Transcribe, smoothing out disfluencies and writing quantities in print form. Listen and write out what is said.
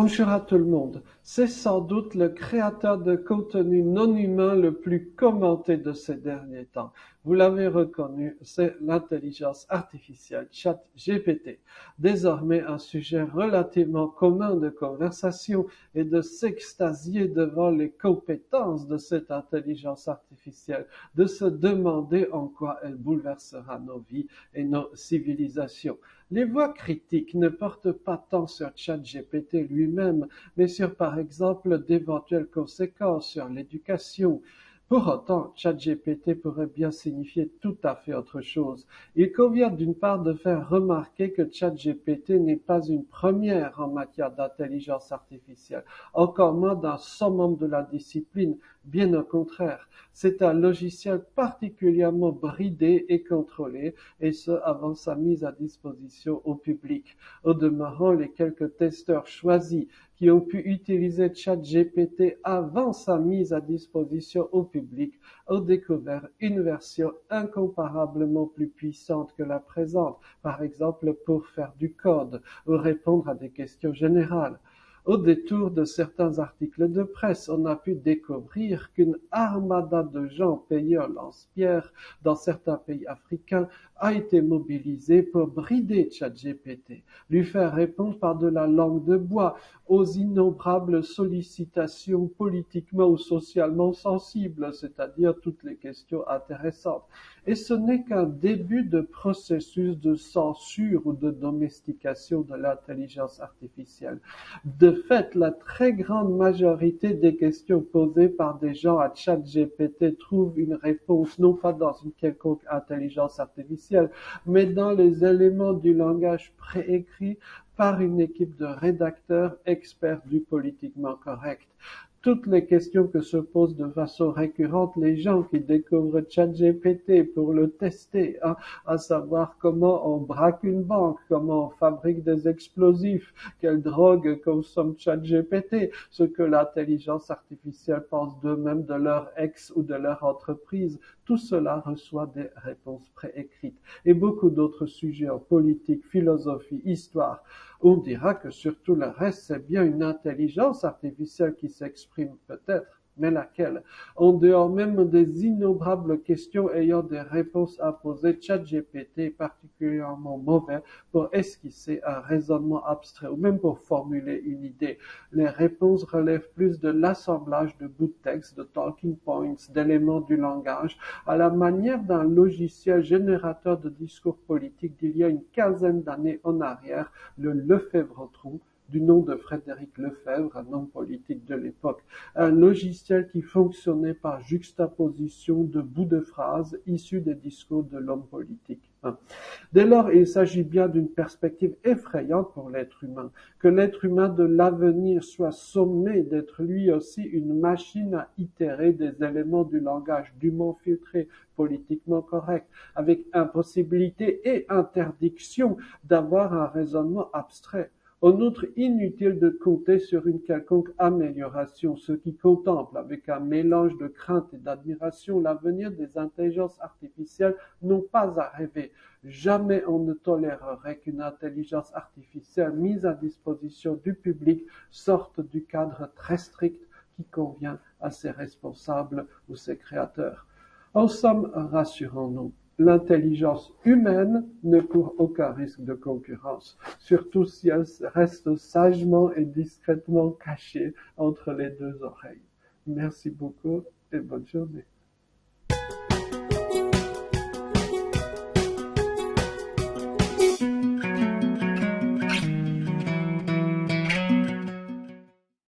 Bonjour à tout le monde. C'est sans doute le créateur de contenu non humain le plus commenté de ces derniers temps. Vous l'avez reconnu, c'est l'intelligence artificielle ChatGPT. Désormais un sujet relativement commun de conversation et de s'extasier devant les compétences de cette intelligence artificielle, de se demander en quoi elle bouleversera nos vies et nos civilisations. Les voix critiques ne portent pas tant sur ChatGPT lui-même, mais sur par exemple d'éventuelles conséquences sur l'éducation. Pour autant, ChatGPT pourrait bien signifier tout à fait autre chose. Il convient d'une part de faire remarquer que ChatGPT n'est pas une première en matière d'intelligence artificielle, encore moins d'un seul membre de la discipline, bien au contraire. C'est un logiciel particulièrement bridé et contrôlé, et ce avant sa mise à disposition au public. Au demeurant, les quelques testeurs choisis qui ont pu utiliser ChatGPT avant sa mise à disposition au public ont découvert une version incomparablement plus puissante que la présente, par exemple pour faire du code ou répondre à des questions générales. Au détour de certains articles de presse, on a pu découvrir qu'une armada de gens payés en lance-pierre dans certains pays africains a été mobilisée pour brider ChatGPT, lui faire répondre par de la langue de bois aux innombrables sollicitations politiquement ou socialement sensibles, c'est-à-dire toutes les questions intéressantes. Et ce n'est qu'un début de processus de censure ou de domestication de l'intelligence artificielle. De fait, la très grande majorité des questions posées par des gens à ChatGPT trouvent une réponse non pas dans une quelconque intelligence artificielle, mais dans les éléments du langage préécrit par une équipe de rédacteurs experts du politiquement correct. Toutes les questions que se posent de façon récurrente les gens qui découvrent ChatGPT pour le tester, à savoir comment on braque une banque, comment on fabrique des explosifs, quelle drogue consomme ChatGPT, ce que l'intelligence artificielle pense d'eux-mêmes, de leur ex ou de leur entreprise, tout cela reçoit des réponses préécrites. Et beaucoup d'autres sujets en politique, philosophie, histoire. On dira que sur tout le reste, c'est bien une intelligence artificielle qui s'exprime peut-être, mais laquelle? En dehors même des innombrables questions ayant des réponses à poser, ChatGPT est particulièrement mauvais pour esquisser un raisonnement abstrait ou même pour formuler une idée. Les réponses relèvent plus de l'assemblage de bouts de texte, de talking points, d'éléments du langage, à la manière d'un logiciel générateur de discours politiques d'il y a une quinzaine d'années en arrière, le Lefebvre-Tron, du nom de Frédéric Lefebvre, un homme politique de l'époque, un logiciel qui fonctionnait par juxtaposition de bouts de phrases issus des discours de l'homme politique. Dès lors, il s'agit bien d'une perspective effrayante pour l'être humain, que l'être humain de l'avenir soit sommé d'être lui aussi une machine à itérer des éléments du langage dûment filtré, politiquement correct, avec impossibilité et interdiction d'avoir un raisonnement abstrait. En outre, inutile de compter sur une quelconque amélioration, ceux qui contemplent avec un mélange de crainte et d'admiration l'avenir des intelligences artificielles n'ont pas à rêver. Jamais on ne tolérerait qu'une intelligence artificielle mise à disposition du public sorte du cadre très strict qui convient à ses responsables ou ses créateurs. En somme, rassurons-nous. L'intelligence humaine ne court aucun risque de concurrence, surtout si elle reste sagement et discrètement cachée entre les deux oreilles. Merci beaucoup et bonne journée.